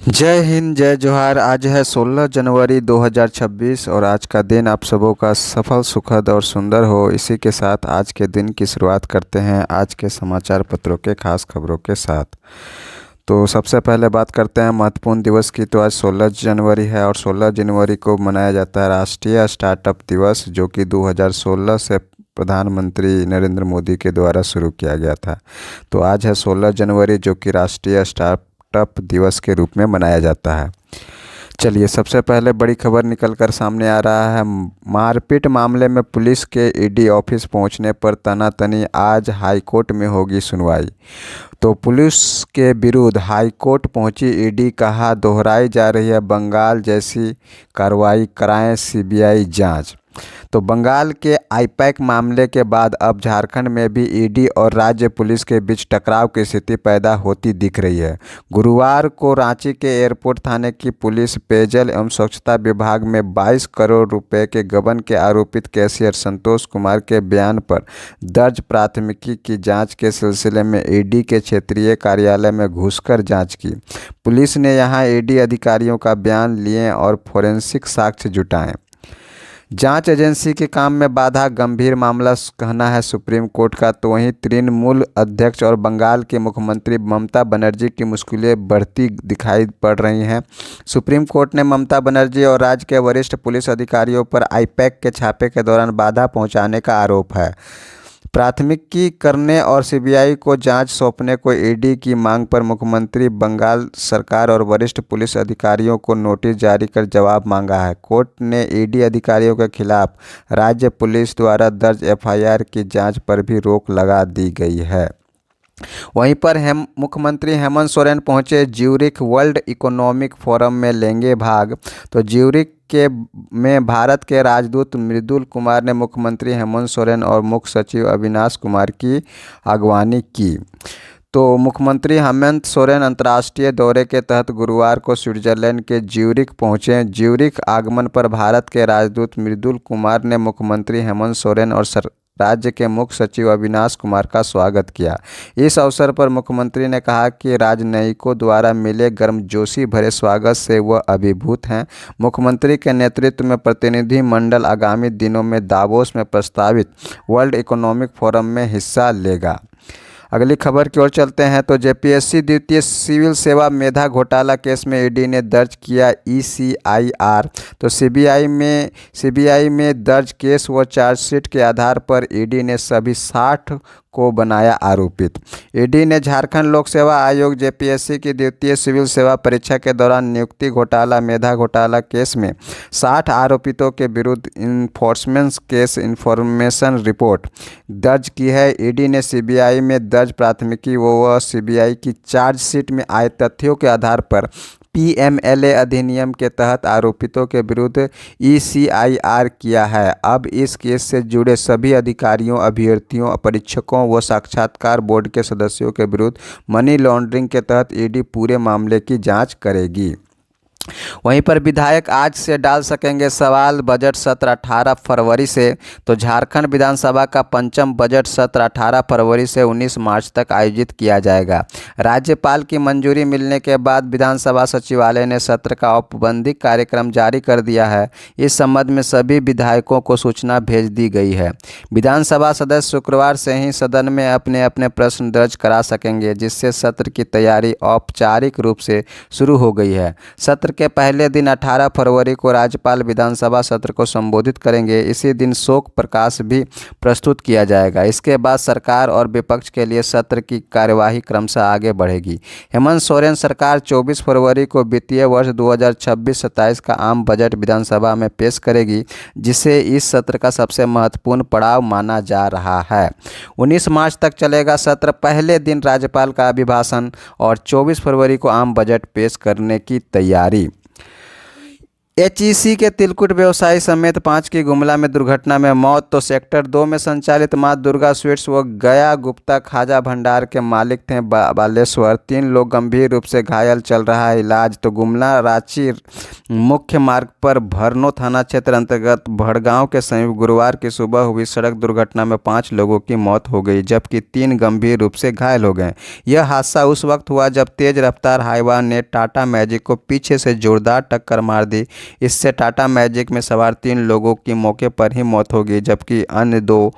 जय हिंद, जय जोहार। आज है 16 जनवरी 2026 और आज का दिन आप सबों का सफल, सुखद और सुंदर हो। इसी के साथ आज के दिन की शुरुआत करते हैं आज के समाचार पत्रों के खास खबरों के साथ। तो सबसे पहले बात करते हैं महत्वपूर्ण दिवस की। तो आज 16 जनवरी है और 16 जनवरी को मनाया जाता है राष्ट्रीय स्टार्टअप दिवस, जो कि 2016 से प्रधानमंत्री नरेंद्र मोदी के द्वारा शुरू किया गया था। तो आज है 16 जनवरी, जो कि राष्ट्रीय स्टार्टअप दिवस के रूप में मनाया जाता है। चलिए, सबसे पहले बड़ी खबर निकल कर सामने आ रहा है। मारपीट मामले में पुलिस के ईडी ऑफिस पहुंचने पर तनातनी, आज हाईकोर्ट में होगी सुनवाई। तो पुलिस के विरुद्ध हाईकोर्ट पहुंची ईडी, कहा दोहराई जा रही है बंगाल जैसी कार्रवाई, कराएं सीबीआई जांच। तो बंगाल के आईपैक मामले के बाद अब झारखंड में भी ईडी और राज्य पुलिस के बीच टकराव की स्थिति पैदा होती दिख रही है। गुरुवार को रांची के एयरपोर्ट थाने की पुलिस पेयजल एवं स्वच्छता विभाग में 22 करोड़ रुपए के गबन के आरोपित कैशियर संतोष कुमार के बयान पर दर्ज प्राथमिकी की जांच के सिलसिले में ईडी के क्षेत्रीय कार्यालय में घुसकर जांच की। पुलिस ने यहां ईडी अधिकारियों का बयान लिए और फोरेंसिक साक्ष्य जुटाए। जांच एजेंसी के काम में बाधा, गंभीर मामला कहना है सुप्रीम कोर्ट का। तो वहीं तृणमूल अध्यक्ष और बंगाल के मुख्यमंत्री ममता बनर्जी की मुश्किलें बढ़ती दिखाई पड़ रही हैं। सुप्रीम कोर्ट ने ममता बनर्जी और राज्य के वरिष्ठ पुलिस अधिकारियों पर आईपैक के छापे के दौरान बाधा पहुंचाने का आरोप है। प्राथमिकी करने और सीबीआई को जांच सौंपने को ईडी की मांग पर मुख्यमंत्री बंगाल सरकार और वरिष्ठ पुलिस अधिकारियों को नोटिस जारी कर जवाब मांगा है। कोर्ट ने ईडी अधिकारियों के खिलाफ राज्य पुलिस द्वारा दर्ज एफआईआर की जांच पर भी रोक लगा दी गई है। वहीं पर मुख्यमंत्री हेमंत सोरेन पहुंचे ज्यूरिख, वर्ल्ड इकोनॉमिक फोरम में लेंगे भाग। तो ज्यूरिख के में भारत के राजदूत मृदुल कुमार ने मुख्यमंत्री हेमंत सोरेन और मुख्य सचिव अविनाश कुमार की अगवानी की। तो मुख्यमंत्री हेमंत सोरेन अंतर्राष्ट्रीय दौरे के तहत गुरुवार को स्विट्जरलैंड के ज्यूरिख पहुंचे। ज्यूरिख आगमन पर भारत के राजदूत मृदुल कुमार ने मुख्यमंत्री हेमंत सोरेन और राज्य के मुख्य सचिव अविनाश कुमार का स्वागत किया। इस अवसर पर मुख्यमंत्री ने कहा कि राजनयिकों द्वारा मिले गर्मजोशी भरे स्वागत से वह अभिभूत हैं। मुख्यमंत्री के नेतृत्व में प्रतिनिधि मंडल आगामी दिनों में दावोस में प्रस्तावित वर्ल्ड इकोनॉमिक फोरम में हिस्सा लेगा। अगली खबर की ओर चलते हैं। तो जेपीएससी द्वितीय सिविल सेवा मेधा घोटाला केस में ईडी ने दर्ज किया ईसीआईआर। तो सीबीआई में दर्ज केस व चार्जशीट के आधार पर ईडी ने सभी 60 को बनाया आरोपित। ईडी ने झारखंड लोक सेवा आयोग जेपीएससी की द्वितीय सिविल सेवा परीक्षा के दौरान नियुक्ति घोटाला, मेधा घोटाला केस में 60 आरोपितों के विरुद्ध इन्फोर्समेंट केस इन्फॉर्मेशन रिपोर्ट दर्ज की है। ईडी ने सीबीआई में दर्ज प्राथमिकी व सीबीआई की चार्जशीट में आए तथ्यों के आधार पर पीएमएलए अधिनियम के तहत आरोपितों के विरुद्ध ईसीआईआर किया है। अब इस केस से जुड़े सभी अधिकारियों, अभ्यर्थियों, परीक्षकों व साक्षात्कार बोर्ड के सदस्यों के विरुद्ध मनी लॉन्ड्रिंग के तहत ईडी पूरे मामले की जांच करेगी। वहीं पर विधायक आज से डाल सकेंगे सवाल, बजट सत्र 18 फरवरी से। तो झारखंड विधानसभा का पंचम बजट सत्र 18 फरवरी से 19 मार्च तक आयोजित किया जाएगा। राज्यपाल की मंजूरी मिलने के बाद विधानसभा सचिवालय ने सत्र का औपबंधिक कार्यक्रम जारी कर दिया है। इस संबंध में सभी विधायकों को सूचना भेज दी गई है। विधानसभा सदस्य शुक्रवार से ही सदन में अपने अपने प्रश्न दर्ज करा सकेंगे, जिससे सत्र की तैयारी औपचारिक रूप से शुरू हो गई है। सत्र के पहले दिन 18 फरवरी को राज्यपाल विधानसभा सत्र को संबोधित करेंगे। इसी दिन शोक प्रकाश भी प्रस्तुत किया जाएगा। इसके बाद सरकार और विपक्ष के लिए सत्र की कार्यवाही क्रमशः आगे बढ़ेगी। हेमंत सोरेन सरकार 24 फरवरी को वित्तीय वर्ष 2026-27 का आम बजट विधानसभा में पेश करेगी, जिसे इस सत्र का सबसे महत्वपूर्ण पड़ाव माना जा रहा है। 19 मार्च तक चलेगा सत्र। पहले दिन राज्यपाल का अभिभाषण और 24 फरवरी को आम बजट पेश करने की तैयारी। एचईसी के तिलकुट व्यवसायी समेत 5 की गुमला में दुर्घटना में मौत। तो सेक्टर 2 में संचालित मां दुर्गा स्वीट्स व गया गुप्ता खाजा भंडार के मालिक थे बालेश्वर। 3 लोग गंभीर रूप से घायल, चल रहा है इलाज। तो गुमला रांची मुख्य मार्ग पर भरनो थाना क्षेत्र अंतर्गत भड़गांव के समीप गुरुवार की सुबह हुई सड़क दुर्घटना में 5 लोगों की मौत हो गई, जबकि 3 गंभीर रूप से घायल हो गए। यह हादसा उस वक्त हुआ जब तेज रफ्तार हाईवा ने टाटा मैजिक को पीछे से जोरदार टक्कर मार दी। इससे टाटा मैजिक में सवार 3 लोगों की मौके पर ही मौत हो गई, जबकि अन्य 2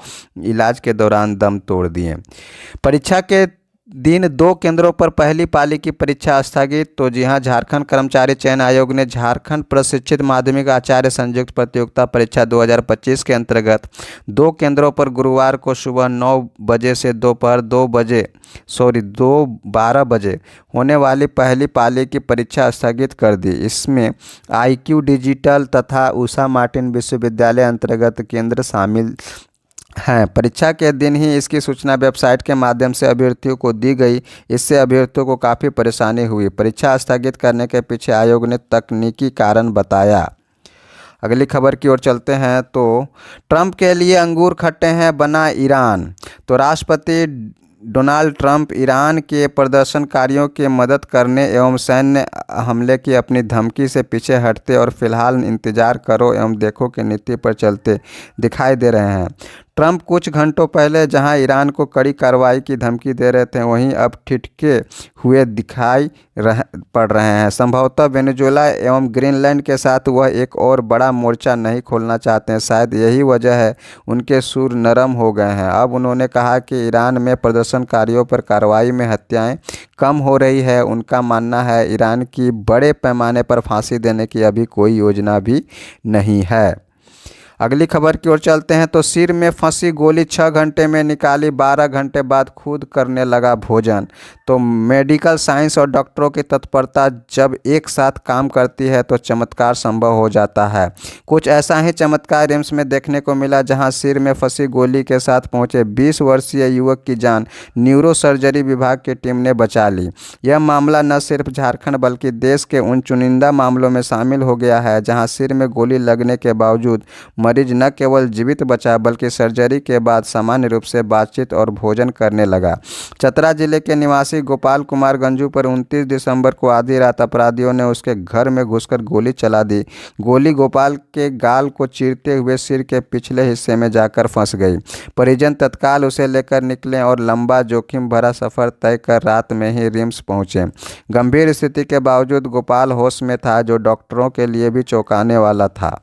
इलाज के दौरान दम तोड़ दिए। परीक्षा के दिन 2 केंद्रों पर पहली पाली की परीक्षा स्थगित। तो जी हां, झारखंड कर्मचारी चयन आयोग ने झारखंड प्रशिक्षित माध्यमिक आचार्य संयुक्त प्रतियोगिता परीक्षा 2025 के अंतर्गत 2 केंद्रों पर गुरुवार को सुबह 9 बजे से दोपहर 12 बजे होने वाली पहली पाली की परीक्षा स्थगित कर दी। इसमें आईक्यू डिजिटल तथा उषा मार्टिन विश्वविद्यालय अंतर्गत केंद्र शामिल हैं। परीक्षा के दिन ही इसकी सूचना वेबसाइट के माध्यम से अभ्यर्थियों को दी गई। इससे अभ्यर्थियों को काफ़ी परेशानी हुई। परीक्षा स्थगित करने के पीछे आयोग ने तकनीकी कारण बताया। अगली खबर की ओर चलते हैं। तो ट्रंप के लिए अंगूर खट्टे हैं, बना ईरान। तो राष्ट्रपति डोनाल्ड ट्रंप ईरान के प्रदर्शनकारियों की मदद करने एवं सैन्य हमले की अपनी धमकी से पीछे हटते और फिलहाल इंतजार करो एवं देखो की नीति पर चलते दिखाई दे रहे हैं। ट्रंप कुछ घंटों पहले जहां ईरान को कड़ी कार्रवाई की धमकी दे रहे थे, वहीं अब ठिठके हुए दिखाई पड़ रहे हैं। संभवतः वेनेजुएला एवं ग्रीनलैंड के साथ वह एक और बड़ा मोर्चा नहीं खोलना चाहते हैं। शायद यही वजह है उनके सुर नरम हो गए हैं। अब उन्होंने कहा कि ईरान में प्रदर्शनकारियों पर कार्रवाई में हत्याएं कम हो रही है। उनका मानना है ईरान की बड़े पैमाने पर फांसी देने की अभी कोई योजना भी नहीं है। अगली खबर की ओर चलते हैं। तो सिर में फंसी गोली 6 घंटे में निकाली, 12 घंटे बाद खुद करने लगा भोजन। तो मेडिकल साइंस और डॉक्टरों की तत्परता जब एक साथ काम करती है तो चमत्कार संभव हो जाता है। कुछ ऐसा ही चमत्कार रिम्स में देखने को मिला, जहां सिर में फंसी गोली के साथ पहुंचे 20 वर्षीय युवक की जान न्यूरो सर्जरी विभाग की टीम ने बचा ली। यह मामला न सिर्फ झारखंड बल्कि देश के उन चुनिंदा मामलों में शामिल हो गया है जहाँ सिर में गोली लगने के बावजूद मरीज न केवल जीवित बचा बल्कि सर्जरी के बाद सामान्य रूप से बातचीत और भोजन करने लगा। चतरा जिले के निवासी गोपाल कुमार गंजू पर 29 दिसंबर को आधी रात अपराधियों ने उसके घर में घुसकर गोली चला दी। गोली गोपाल के गाल को चीरते हुए सिर के पिछले हिस्से में जाकर फंस गई। परिजन तत्काल उसे लेकर निकले और लंबा जोखिम भरा सफर तय कर रात में ही रिम्स पहुंचे। गंभीर स्थिति के बावजूद गोपाल होश में था, जो डॉक्टरों के लिए भी चौंकाने वाला था।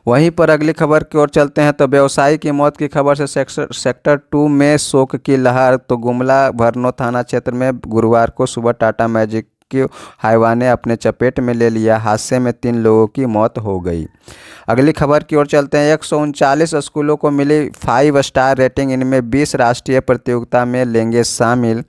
वहीं पर अगली खबर की ओर चलते हैं। तो व्यवसायी की मौत की खबर से सेक्टर 2 में शोक की लहर। तो गुमला भरनो थाना क्षेत्र में गुरुवार को सुबह टाटा मैजिक की हाईवा ने अपने चपेट में ले लिया। हादसे में 3 लोगों की मौत हो गई। अगली खबर की ओर चलते हैं। 139 स्कूलों को मिली 5 स्टार रेटिंग, इनमें 20 राष्ट्रीय प्रतियोगिता में लेंगे शामिल।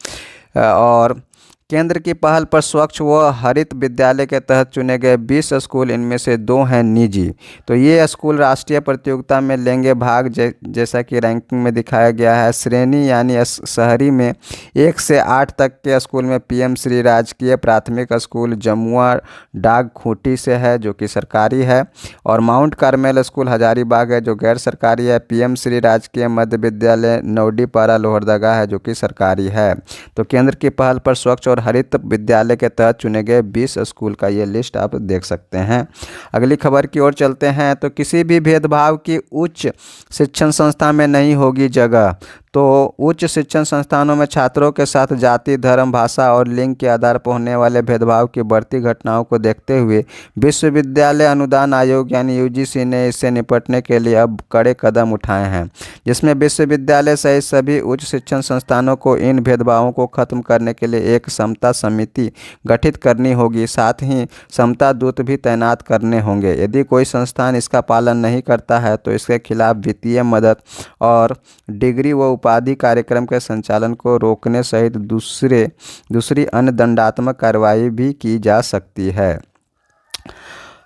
और केंद्र की पहल पर स्वच्छ व हरित विद्यालय के तहत चुने गए 20 स्कूल, इनमें से 2 हैं निजी। तो ये स्कूल राष्ट्रीय प्रतियोगिता में लेंगे भाग। जैसा कि रैंकिंग में दिखाया गया है, श्रेणी यानी शहरी में 1 से 8 तक के स्कूल में पीएम श्री राजकीय प्राथमिक स्कूल जमुआ डाग खूंटी से है, जो कि सरकारी है। और माउंट कार्मेल स्कूल हजारीबाग है, जो गैर सरकारी है। पीएम श्री राजकीय मध्य विद्यालय नौडीपारा लोहरदगा है, जो कि सरकारी है। तो केंद्र की पहल पर स्वच्छ और हरित विद्यालय के तहत चुने गए 20 स्कूल का ये लिस्ट आप देख सकते हैं। अगली खबर की ओर चलते हैं। तो किसी भी भेदभाव की उच्च शिक्षण संस्था में नहीं होगी जगह। तो उच्च शिक्षण संस्थानों में छात्रों के साथ जाति, धर्म, भाषा और लिंग के आधार पर होने वाले भेदभाव की बढ़ती घटनाओं को देखते हुए विश्वविद्यालय अनुदान आयोग यानी यूजीसी ने इससे निपटने के लिए अब कड़े कदम उठाए हैं, जिसमें विश्वविद्यालय सहित सभी उच्च शिक्षण संस्थानों को इन भेदभावों को खत्म करने के लिए एक समता समिति गठित करनी होगी। साथ ही समता दूत भी तैनात करने होंगे। यदि कोई संस्थान इसका पालन नहीं करता है तो इसके खिलाफ वित्तीय मदद और डिग्री व उपाधि कार्यक्रम के संचालन को रोकने सहित दूसरी अन्य दंडात्मक कार्रवाई भी की जा सकती है।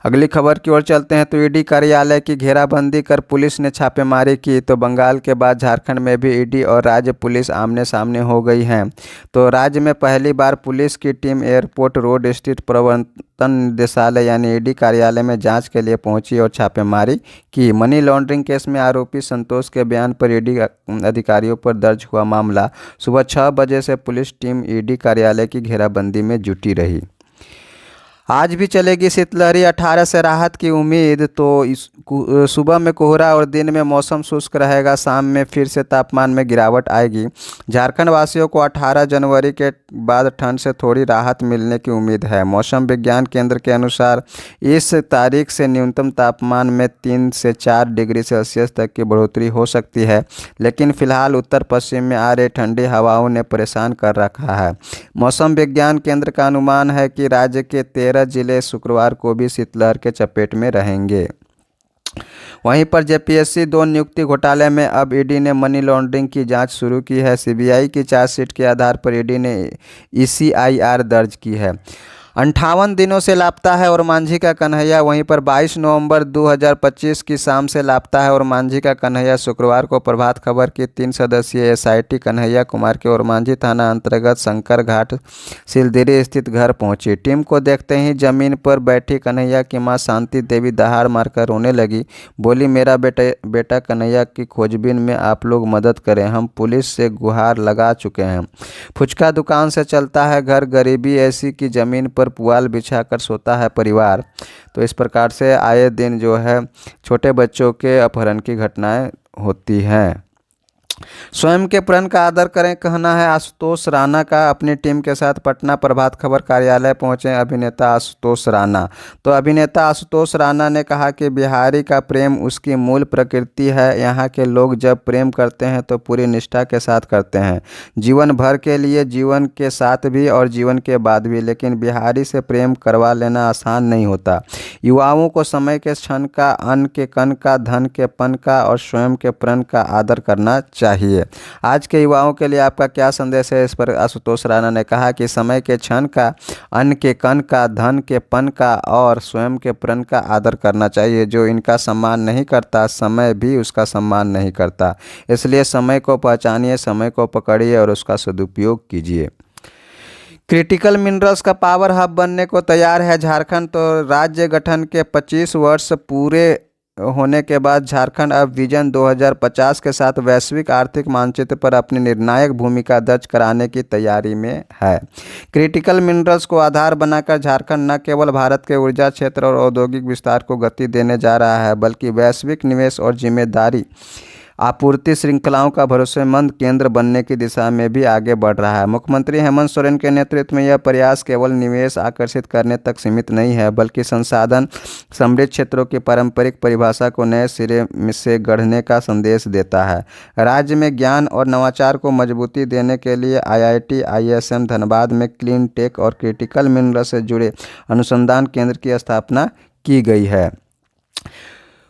अगली खबर की ओर चलते हैं तो ईडी कार्यालय की घेराबंदी कर पुलिस ने छापेमारी की। तो बंगाल के बाद झारखंड में भी ईडी और राज्य पुलिस आमने सामने हो गई हैं। तो राज्य में पहली बार पुलिस की टीम एयरपोर्ट रोड स्थित प्रवर्तन निदेशालय यानी ईडी कार्यालय में जांच के लिए पहुंची और छापेमारी की। मनी लॉन्ड्रिंग केस में आरोपी संतोष के बयान पर ईडी अधिकारियों पर दर्ज हुआ मामला। सुबह 6 बजे से पुलिस टीम ईडी कार्यालय की घेराबंदी में जुटी रही। आज भी चलेगी शीतलहरी, 18 से राहत की उम्मीद। तो सुबह में कोहरा और दिन में मौसम शुष्क रहेगा। शाम में फिर से तापमान में गिरावट आएगी। झारखंड वासियों को 18 जनवरी के बाद ठंड से थोड़ी राहत मिलने की उम्मीद है। मौसम विज्ञान केंद्र के अनुसार इस तारीख से न्यूनतम तापमान में 3 से 4 डिग्री सेल्सियस तक की बढ़ोतरी हो सकती है, लेकिन फिलहाल उत्तर पश्चिम में आ रही ठंडी हवाओं ने परेशान कर रखा है। मौसम विज्ञान केंद्र का अनुमान है कि राज्य के 13 जिले शुक्रवार को भी शीतलहर के चपेट में रहेंगे। वहीं पर जेपीएससी 2 नियुक्ति घोटाले में अब ईडी ने मनी लॉन्ड्रिंग की जांच शुरू की है। सीबीआई की चार्जशीट के आधार पर ईडी ने ईसीआईआर दर्ज की है। 58 दिनों से लापता है और मांझी का कन्हैया। वहीं पर 22 नवंबर 2025 की शाम से लापता है और मांझी का कन्हैया। शुक्रवार को प्रभात खबर की 3 सदस्यीय एसआईटी कन्हैया कुमार के और मांझी थाना अंतर्गत शंकर घाट सिलदिरी स्थित घर पहुंची। टीम को देखते ही जमीन पर बैठी कन्हैया की मां शांति देवी दहाड़ मारकर रोने लगी। बोली, मेरा बेटा कन्हैया की खोजबीन में आप लोग मदद करें, हम पुलिस से गुहार लगा चुके हैं। फुचका दुकान से चलता है घर, गरीबी ऐसी की जमीन पर पुआल बिछाकर सोता है परिवार। तो इस प्रकार से आए दिन जो है छोटे बच्चों के अपहरण की घटनाएं होती हैं। स्वयं के प्रण का आदर करें, कहना है आशुतोष राणा का। अपनी टीम के साथ पटना प्रभात खबर कार्यालय पहुंचे अभिनेता आशुतोष राणा। तो अभिनेता आशुतोष राणा ने कहा कि बिहारी का प्रेम उसकी मूल प्रकृति है। यहाँ के लोग जब प्रेम करते हैं तो पूरी निष्ठा के साथ करते हैं, जीवन भर के लिए, जीवन के साथ भी और जीवन के बाद भी। लेकिन बिहारी से प्रेम करवा लेना आसान नहीं होता। युवाओं को समय के क्षण का, अन्न के कण का, धन के पन का और स्वयं के प्रण का आदर करना चाहिए। आज के युवाओं के लिए आपका क्या संदेश है? इस पर आशुतोष राणा ने कहा कि समय के क्षण का, अन्न के कण का, धन के पन का और स्वयं के प्रण का आदर करना चाहिए। जो इनका सम्मान नहीं करता, समय भी उसका सम्मान नहीं करता। इसलिए समय को पहचानिए, समय को पकड़िए और उसका सदुपयोग कीजिए। क्रिटिकल मिनरल्स का पावर हब बनने को तैयार है झारखंड। तो राज्य गठन के 25 वर्ष पूरे होने के बाद झारखंड अब विजन 2050 के साथ वैश्विक आर्थिक मानचित्र पर अपनी निर्णायक भूमिका दर्ज कराने की तैयारी में है। क्रिटिकल मिनरल्स को आधार बनाकर झारखंड न केवल भारत के ऊर्जा क्षेत्र और औद्योगिक विस्तार को गति देने जा रहा है, बल्कि वैश्विक निवेश और जिम्मेदारी आपूर्ति श्रृंखलाओं का भरोसेमंद केंद्र बनने की दिशा में भी आगे बढ़ रहा है। मुख्यमंत्री हेमंत सोरेन के नेतृत्व में यह प्रयास केवल निवेश आकर्षित करने तक सीमित नहीं है, बल्कि संसाधन समृद्ध क्षेत्रों की पारंपरिक परिभाषा को नए सिरे से गढ़ने का संदेश देता है। राज्य में ज्ञान और नवाचार को मजबूती देने के लिए IIT ISM धनबाद में क्लीन टेक और क्रिटिकल मिनरल से जुड़े अनुसंधान केंद्र की स्थापना की गई है।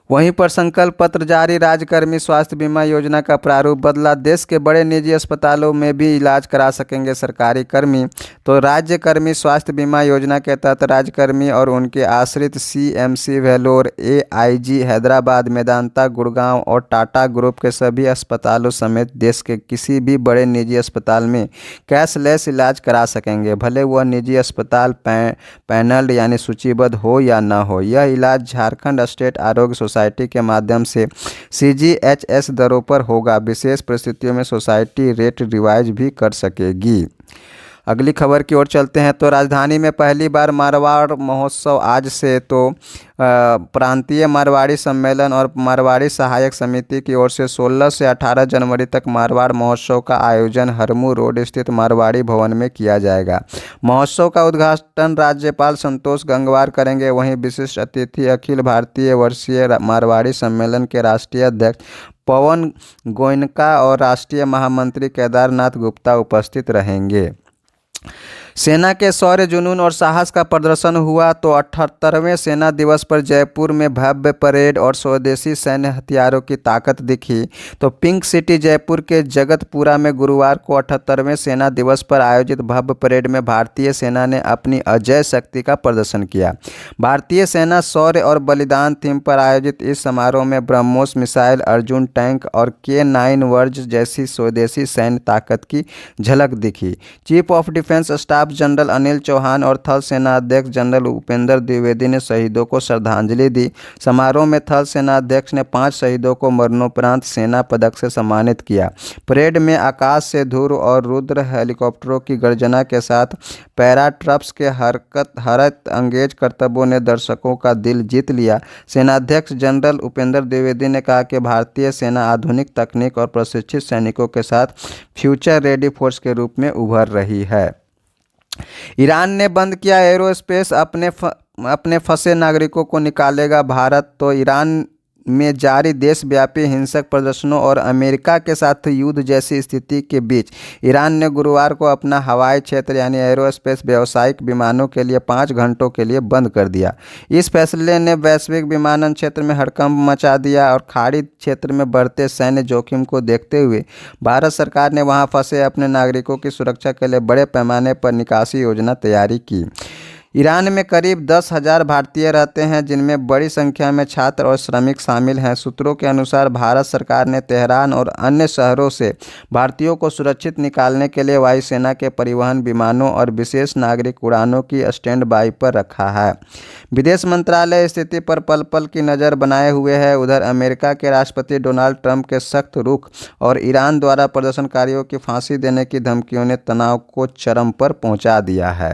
वहीं पर संकल्प पत्र जारी, राज्यकर्मी स्वास्थ्य बीमा योजना का प्रारूप बदला। देश के बड़े निजी अस्पतालों में भी इलाज करा सकेंगे सरकारी कर्मी। तो राज्यकर्मी स्वास्थ्य बीमा योजना के तहत राज्यकर्मी और उनके आश्रित CMC वेलोर, AIG हैदराबाद, मेदांता गुड़गांव और टाटा ग्रुप के सभी अस्पतालों समेत देश के किसी भी बड़े निजी अस्पताल में कैशलेस इलाज करा सकेंगे, भले वह निजी अस्पताल पैनल्ड यानी सूचीबद्ध हो या न हो। यह इलाज झारखंड स्टेट आरोग्य सोसाइटी के माध्यम से CGHS दरों पर होगा। विशेष परिस्थितियों में सोसाइटी रेट रिवाइज भी कर सकेगी। अगली खबर की ओर चलते हैं। तो राजधानी में पहली बार मारवाड़ महोत्सव आज से। तो प्रांतीय मारवाड़ी सम्मेलन और मारवाड़ी सहायक समिति की ओर से 16 से 18 जनवरी तक मारवाड़ महोत्सव का आयोजन हरमू रोड स्थित मारवाड़ी भवन में किया जाएगा। महोत्सव का उद्घाटन राज्यपाल संतोष गंगवार करेंगे। वहीं विशिष्ट अतिथि अखिल भारतीय वर्षीय मारवाड़ी सम्मेलन के राष्ट्रीय अध्यक्ष पवन गोयनका और राष्ट्रीय महामंत्री केदारनाथ गुप्ता उपस्थित रहेंगे। सेना के शौर्य, जुनून और साहस का प्रदर्शन हुआ तो 78वें सेना दिवस पर जयपुर में भव्य परेड और स्वदेशी सैन्य हथियारों की ताकत दिखी। तो पिंक सिटी जयपुर के जगतपुरा में गुरुवार को 78वें सेना दिवस पर आयोजित भव्य परेड में भारतीय सेना ने अपनी अजेय शक्ति का प्रदर्शन किया। भारतीय सेना शौर्य और बलिदान थीम पर आयोजित इस समारोह में ब्रह्मोस मिसाइल, अर्जुन टैंक और K9 वर्ज जैसी स्वदेशी सैन्य ताकत की झलक दिखी। Chief of defence staff general Anil Chauhan और थल सेना अध्यक्ष जनरल उपेंद्र द्विवेदी ने शहीदों को श्रद्धांजलि दी। समारोह में थल सेना अध्यक्ष ने 5 शहीदों को मरणोपरांत सेना पदक से सम्मानित किया। परेड में आकाश से ध्रुव और रुद्र हेलीकॉप्टरों की गर्जना के साथ पैरा ट्रप्स के हरत अंगेज करतबों ने दर्शकों का दिल जीत लिया। सेनाध्यक्ष जनरल उपेंद्र द्विवेदी ने कहा कि भारतीय सेना आधुनिक तकनीक और प्रशिक्षित सैनिकों के साथ फ्यूचर रेडी फोर्स के रूप में उभर रही है। ईरान ने बंद किया एरोस्पेस, अपने फंसे नागरिकों को निकालेगा भारत। तो ईरान में जारी देशव्यापी हिंसक प्रदर्शनों और अमेरिका के साथ युद्ध जैसी स्थिति के बीच ईरान ने गुरुवार को अपना हवाई क्षेत्र यानी एरोस्पेस व्यावसायिक विमानों के लिए 5 घंटों के लिए बंद कर दिया। इस फैसले ने वैश्विक विमानन क्षेत्र में हड़कंप मचा दिया और खाड़ी क्षेत्र में बढ़ते सैन्य जोखिम को देखते हुए भारत सरकार ने वहां फंसे अपने नागरिकों की सुरक्षा के लिए बड़े पैमाने पर निकासी योजना तैयारी की। ईरान में करीब 10,000 भारतीय रहते हैं, जिनमें बड़ी संख्या में छात्र और श्रमिक शामिल हैं। सूत्रों के अनुसार भारत सरकार ने तेहरान और अन्य शहरों से भारतीयों को सुरक्षित निकालने के लिए वायुसेना के परिवहन विमानों और विशेष नागरिक उड़ानों की स्टैंड बाई पर रखा है। विदेश मंत्रालय स्थिति पर पल पल की नज़र बनाए हुए है। उधर अमेरिका के राष्ट्रपति डोनाल्ड ट्रंप के सख्त रुख और ईरान द्वारा प्रदर्शनकारियों की फांसी देने की धमकियों ने तनाव को चरम पर पहुंचा दिया है।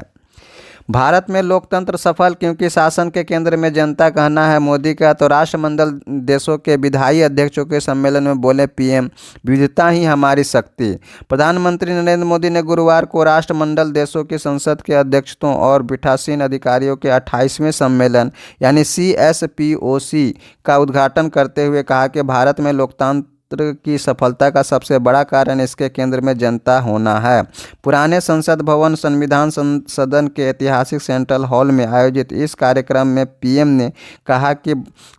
भारत में लोकतंत्र सफल क्योंकि शासन के केंद्र में जनता, कहना है मोदी का। तो राष्ट्रमंडल देशों के विधायी अध्यक्षों के सम्मेलन में बोले पीएम, विविधता ही हमारी शक्ति। प्रधानमंत्री नरेंद्र मोदी ने गुरुवार को राष्ट्रमंडल देशों की संसद के अध्यक्षों और पीठासीन अधिकारियों के 28वें सम्मेलन यानी CSPOC का उद्घाटन करते हुए कहा कि भारत में लोकतंत्र की सफलता का सबसे बड़ा कारण इसके केंद्र में जनता होना है। पुराने संसद भवन संविधान सदन के ऐतिहासिक सेंट्रल हॉल में आयोजित इस कार्यक्रम में पीएम ने कहा कि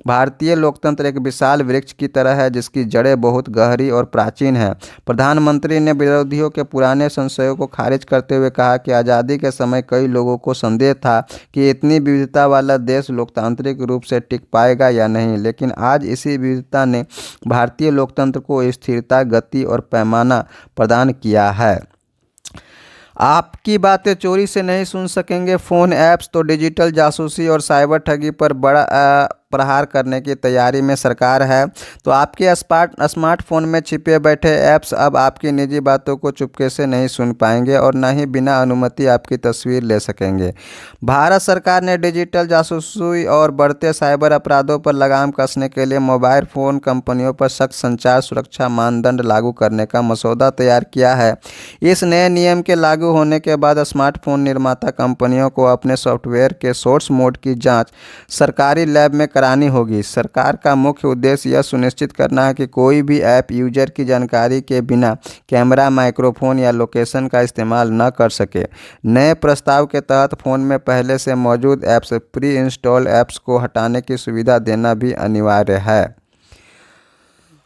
भारतीय लोकतंत्र एक विशाल वृक्ष की तरह है जिसकी जड़ें बहुत गहरी और प्राचीन हैं। प्रधानमंत्री ने विरोधियों के पुराने संशयों को खारिज करते हुए कहा कि आज़ादी के समय कई लोगों को संदेह था कि इतनी विविधता वाला देश लोकतांत्रिक रूप से टिक पाएगा या नहीं, लेकिन आज इसी विविधता ने भारतीय लोकतंत्र को स्थिरता, गति और पैमाना प्रदान किया है। आपकी बातें चोरी से नहीं सुन सकेंगे फ़ोन ऐप्स। तो डिजिटल जासूसी और साइबर ठगी पर बड़ा प्रहार करने की तैयारी में सरकार है। तो आपके स्मार्टफोन में छिपे बैठे ऐप्स अब आपकी निजी बातों को चुपके से नहीं सुन पाएंगे और न ही बिना अनुमति आपकी तस्वीर ले सकेंगे। भारत सरकार ने डिजिटल जासूसी और बढ़ते साइबर अपराधों पर लगाम कसने के लिए मोबाइल फ़ोन कंपनियों पर सख्त संचार सुरक्षा मानदंड लागू करने का मसौदा तैयार किया है। इस नए नियम के लागू होने के बाद स्मार्टफोन निर्माता कंपनियों को अपने सॉफ्टवेयर के सोर्स मोड की जाँच सरकारी लैब में करानी होगी। सरकार का मुख्य उद्देश्य यह सुनिश्चित करना है कि कोई भी ऐप यूजर की जानकारी के बिना कैमरा, माइक्रोफोन या लोकेशन का इस्तेमाल न कर सके। नए प्रस्ताव के तहत फ़ोन में पहले से मौजूद ऐप्स, प्री इंस्टॉल ऐप्स को हटाने की सुविधा देना भी अनिवार्य है।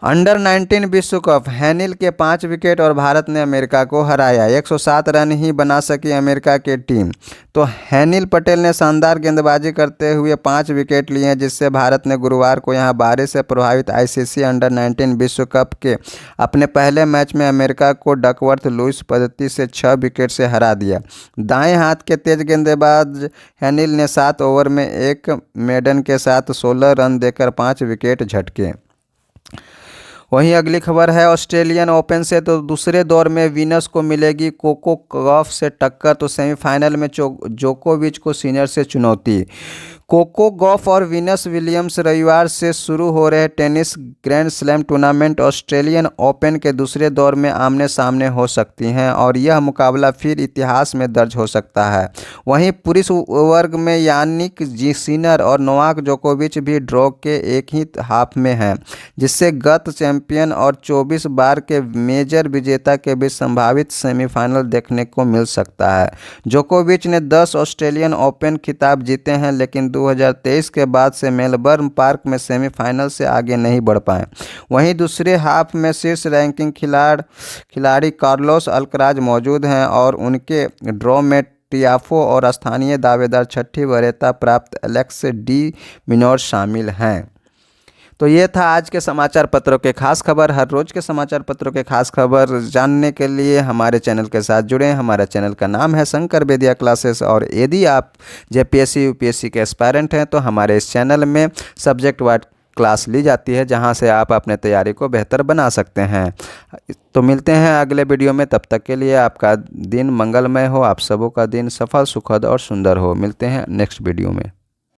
अंडर 19 विश्व कप, हैनिल के 5 विकेट और भारत ने अमेरिका को हराया। 107 रन ही बना सकी अमेरिका की टीम। तो हैनिल पटेल ने शानदार गेंदबाजी करते हुए 5 विकेट लिए, जिससे भारत ने गुरुवार को यहां बारिश से प्रभावित ICC अंडर 19 विश्व कप के अपने पहले मैच में अमेरिका को डकवर्थ लुईस पद्धति से 6 विकेट से हरा दिया। दाएँ हाथ के तेज गेंदबाज हैनिल ने 7 ओवर में 1 मेडन के साथ 16 रन देकर 5 विकेट झटके। वहीं अगली खबर है ऑस्ट्रेलियन ओपन से। तो दूसरे दौर में वीनस को मिलेगी कोको गॉफ से टक्कर। तो सेमीफाइनल में जोकोविच को सिनर से चुनौती। कोको गॉफ और वीनस विलियम्स रविवार से शुरू हो रहे tennis grand slam tournament Australian open के दूसरे दौर में आमने सामने हो सकती हैं और यह मुकाबला फिर इतिहास में दर्ज हो सकता है। वहीं पुरुष वर्ग में यानिक सिनर और नोवाक जोकोविच भी ड्रॉ के एक ही हाफ में हैं, जिससे गत चैंपियन और 24 बार के मेजर विजेता के बीच संभावित सेमीफाइनल देखने को मिल सकता है। जोकोविच ने 10 ऑस्ट्रेलियन ओपन खिताब जीते हैं, लेकिन 2023 के बाद से मेलबर्न पार्क में सेमीफाइनल से आगे नहीं बढ़ पाए। वहीं दूसरे हाफ में शीर्ष रैंकिंग खिलाड़ी कार्लोस अल्कराज मौजूद हैं और उनके ड्रॉ में टियाफो और स्थानीय दावेदार छठी वरीयता प्राप्त एलेक्स डी मिनोर शामिल हैं। तो ये था आज के समाचार पत्रों के खास खबर। हर रोज़ के समाचार पत्रों के खास खबर जानने के लिए हमारे चैनल के साथ जुड़ें। हमारा चैनल का नाम है शंकर बेदिया क्लासेस, और यदि आप जेपीएससी यूपीएससी के एस्पायरेंट हैं तो हमारे इस चैनल में सब्जेक्ट वाइज क्लास ली जाती है, जहां से आप अपने तैयारी को बेहतर बना सकते हैं। तो मिलते हैं अगले वीडियो में, तब तक के लिए आपका दिन मंगलमय हो, आप सबों का दिन सफल, सुखद और सुंदर हो। मिलते हैं नेक्स्ट वीडियो में।